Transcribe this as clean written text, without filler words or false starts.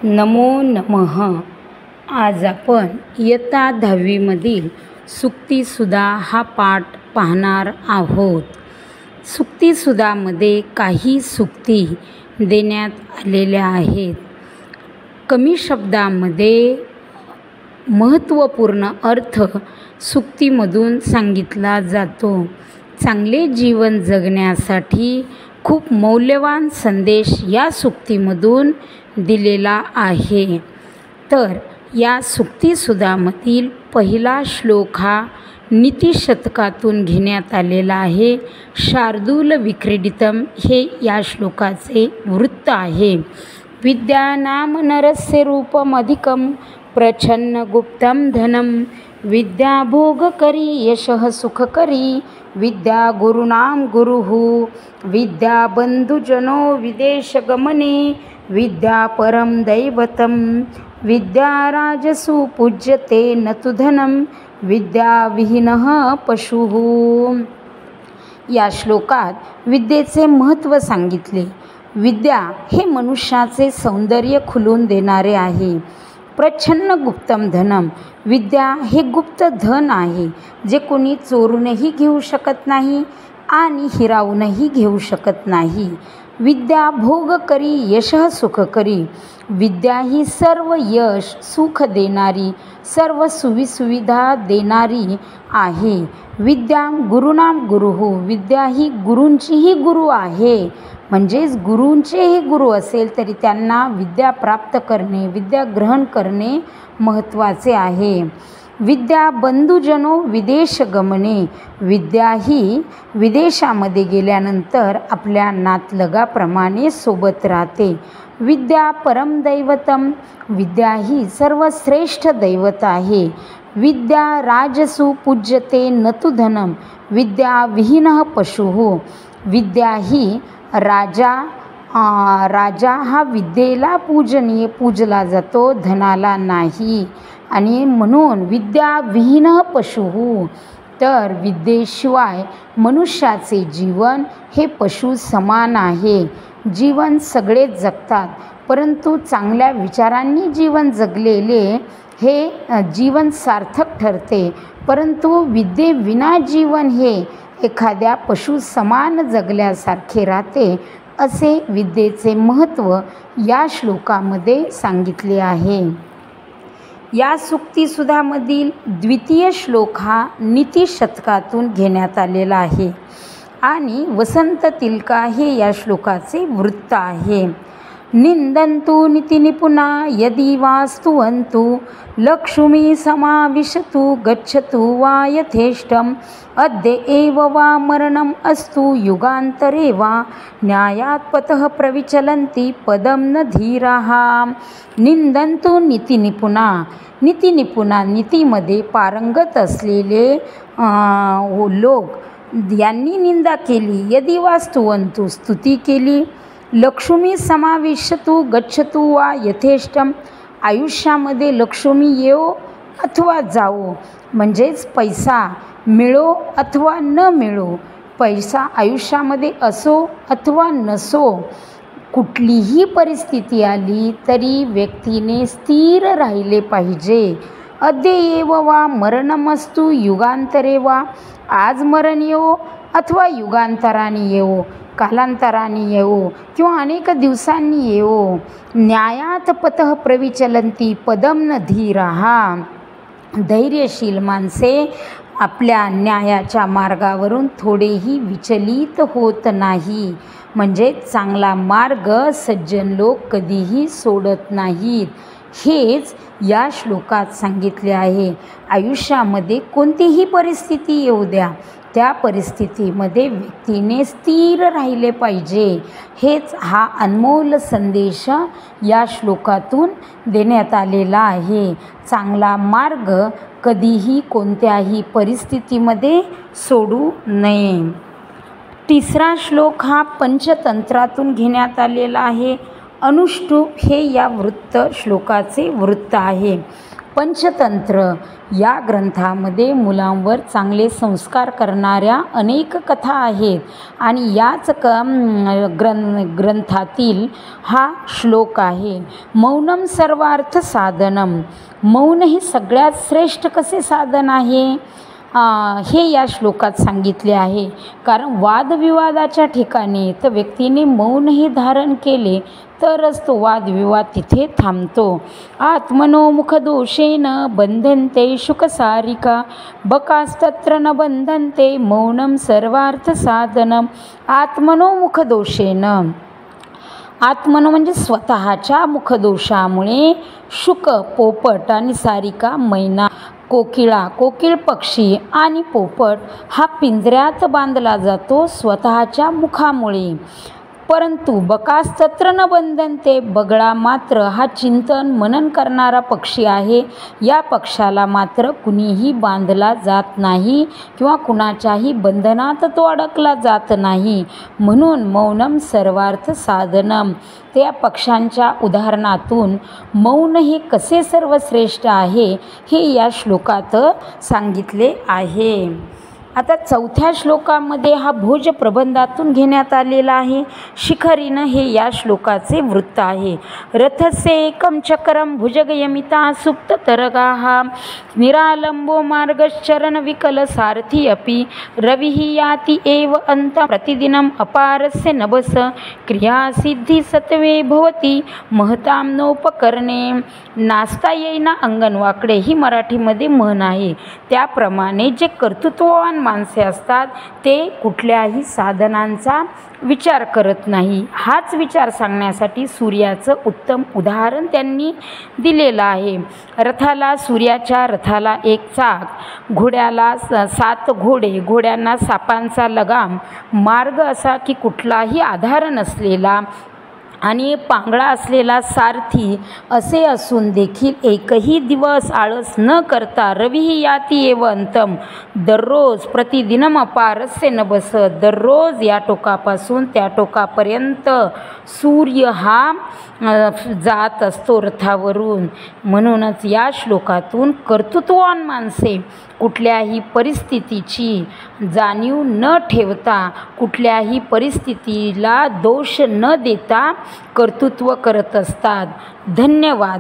नमो नमः. आज आपण इयत्ता 10वीमधील सुक्तीसुधा हा पाठ पाहणार आहोत. सुक्तीसुधामध्ये काही सुक्ती देण्यात आलेल्या आहेत. कमी शब्दामध्ये महत्त्वपूर्ण अर्थ सुक्तीमधून सांगितला जातो. चांगले जीवन जगण्यासाठी खूप मौल्यवान संदेश या सुक्तीमधून दिलेला आहे. तर या सुक्तीसुधामधील पहिला श्लोक हा नीतिशतकातून घेण्यात आलेला आहे. शार्दूल विक्रीडितम हे या श्लोकाचे वृत्त आहे. विद्यानाम नरस्य रूपमधिकं प्रच्छन्न गुप्तं धनं विद्या भोगकरी यशः सुखकरी विद्या गुरूणां गुरुः विद्या बंधुजनो विदेशगमने विद्या परम दैवतं विद्या राजसु पूज्यते न तु धनं विद्या विहीनः पशुः. या श्लोकात विद्येचे महत्त्व सांगितले. विद्या हे मनुष्याचे सौंदर्य खुलून देणारे आहे. प्रच्छन्न गुप्तम धनम, विद्या हे गुप्त धन आहे जे कोणी चोरूनही घेऊ शकत नाही आणि हिरावूनही घेऊ शकत नाही. विद्या भोगकरी यशः सुखकरी, विद्या ही सर्व यश सुख देणारी, सर्व सुविधा देणारी आहे. विद्या गुरूणां गुरुः, विद्या ही गुरूंचीही गुरु आहे. म्हणजेच गुरूंचेही गुरु असेल तरी त्यांना विद्या प्राप्त करणे, विद्या ग्रहण करणे महत्त्वाचे आहे. विद्या बंधुजनो विदेश गमने, विद्या ही विदेशामध्ये गेल्यानंतर आपल्या नातलगाप्रमाणे सोबत राहते. विद्या परम दैवतम, विद्या ही सर्वश्रेष्ठ दैवत आहे. विद्या राजसु पूज्यते न तु धनम, विद्या विहीनः पशुः, विद्या ही राजा हा विद्येला पूजला जातो, धनाला नाही. आणि म्हणून विद्या विहीनः पशुः, तर विद्येशिवाय मनुष्याचे जीवन हे पशु समान आहे. जीवन सगळे जगतात, परंतु चांगल्या विचारांनी जीवन जगलेले हे जीवन सार्थक ठरते. परंतु विद्येविना जीवन हे एखाद्या पशु समान जगल्यासारखे राहते. असे विद्येचे महत्त्व या श्लोकामध्ये सांगितले आहे. या सुक्तीसुधामधील द्वितीय श्लोक हा नीतिशतकातून घेण्यात आलेला आहे आणि वसंत तिलका हे या श्लोकाचे वृत्त आहे. निंदन्तु नीतिनिपुना यदि वा स्तुवन्तु लक्ष्मी समाविशतु गच्छतु वा यथेष्टम् अद्य एव वा मरणम् अस्तु युगान्तरे वा न्यायात् पतः प्रविचलन्ति पदं न धीराः. निंदन्तु नीतिनिपुना, नीतिनिपुना नीतीमध्ये पारंगत असलेले लोक यांनी निंदा केली. यदि वा स्तुवन्तु स्तुती केली. लक्ष्मी समाविशतु गच्छतु वा यथेष्टम, आयुष्यामध्ये लक्ष्मी येवो अथवा जावो, म्हणजेच पैसा मिळो अथवा न मिळो, पैसा आयुष्यामध्ये असो अथवा नसो, कुठलीही परिस्थिती आली तरी व्यक्तीने स्थिर राहिले पाहिजे. अद्य एव वा मरणमस्तु युगांतरे वा, आज मरण येवो अथवा युगांतराने येवो, कालांतराने येवो किंवा अनेक दिवसांनी येवो. न्यायात पतः प्रविचलन्ति पदम न धीराः, धैर्यशील माणसे आपल्या न्यायाच्या मार्गावरून थोडेही विचलित होत नाही. म्हणजे चांगला मार्ग सज्जन लोक कधीही सोडत नाहीत. हेच या श्लोकात सांगितले आहे. आयुष्यामध्ये कोणतीही परिस्थिती येऊ द्या, त्या परिस्थितीमध्ये व्यक्तीने स्थिर राहिले पाहिजे. हेच हा अनमोल संदेश या श्लोकातून देण्यात आलेला आहे. चांगला मार्ग कधीही कोणत्याही परिस्थितीमध्ये सोडू नये. तिसरा श्लोक हा पंचतंत्रातून घेण्यात आलेला आहे. अनुष्टुप हे या श्लोकाचे वृत्त आहे. पंचतंत्र या ग्रंथामध्ये मुलांवर चांगले संस्कार करणाऱ्या अनेक कथा आहेत आणि याच ग्रंथातील हा श्लोक आहे. मौनम सर्वार्थ साधनम. मौन हे सगळ्यात श्रेष्ठ कसे साधन आहे हे या श्लोकात सांगितले आहे. कारण वादविवादाच्या ठिकाणी तर व्यक्तीने मौन हे धारण केले तरच तो वादविवाद तिथे थांबतो. आत्मनोमुख दोषेन बंधनते शुकसारिका बकास्तत्र न बंधनते मौनम सर्वार्थ साधनम. आत्मनोमुख दोषेन. आत्मनो म्हणजे स्वतःच्या मुखदोषामुळे शुक पोपट आणि सारिका मैना कोकिळा कोकिळ पक्षी आणि पोपट हा पिंजऱ्यात बांधला जातो स्वतःच्या मुखामुळे. परंतु बकास्तत्र न बंधनते. बगळा मात्र हा चिंतन मनन करणारा पक्षी आहे. या पक्षाला मात्र कुणीही बांधला जात नाही किंवा कुणाच्याही बंधनात तो अडकला जात नाही. म्हणून मौनम सर्वार्थ साधनम. त्या पक्ष्यांच्या उदाहरणातून मौन हे कसे सर्वश्रेष्ठ आहे हे या श्लोकात सांगितले आहे. आता चौथ्या श्लोकामध्ये हा भोज प्रबंधातून घेण्यात आलेला आहे. शिखरीनं हे या श्लोकाचे वृत्त आहे. रथसे एकम चक्रम भुजगयमिता सुप्त तरगाः निरालंबो मार्गश्चरण विकल सारथी अपि रविः याति एव अंत प्रतिदिनम अपारस्य नभस क्रिया सिद्धी सत्वे भवती महताम नोपकरणे. नाचता येईना अंगण वाकडे ही मराठीमध्ये म्हण आहे. त्याप्रमाणे जे कर्तृत्ववान माणसे असतात ते कुठल्याही साधनांचा विचार करत नाही. हाच विचार सांगण्यासाठी सूर्याचं उत्तम उदाहरण त्यांनी दिलेलं आहे. रथाला सूर्याच्या रथाला एक चाक, घोड्याला 7 घोडे, घोड्यांना सापांचा लगाम, मार्ग असा की कुठलाही आधार नसलेला आणि पांगळा असलेला सारथी असे असून देखील एकही दिवस आळस न करता रविः याति एव अंतम. दररोज प्रतिदिनम अपारस्य नभस. दररोज या टोकापासून त्या टोकापर्यंत सूर्य हा जात असतो रथावरून. म्हणूनच या श्लोकातून कर्तृत्ववान माणसे कुठल्याही परिस्थितीची जाणीव न ठेवता कुठल्याही परिस्थितीला दोष न देता कर्तृत्व करत असतात. धन्यवाद.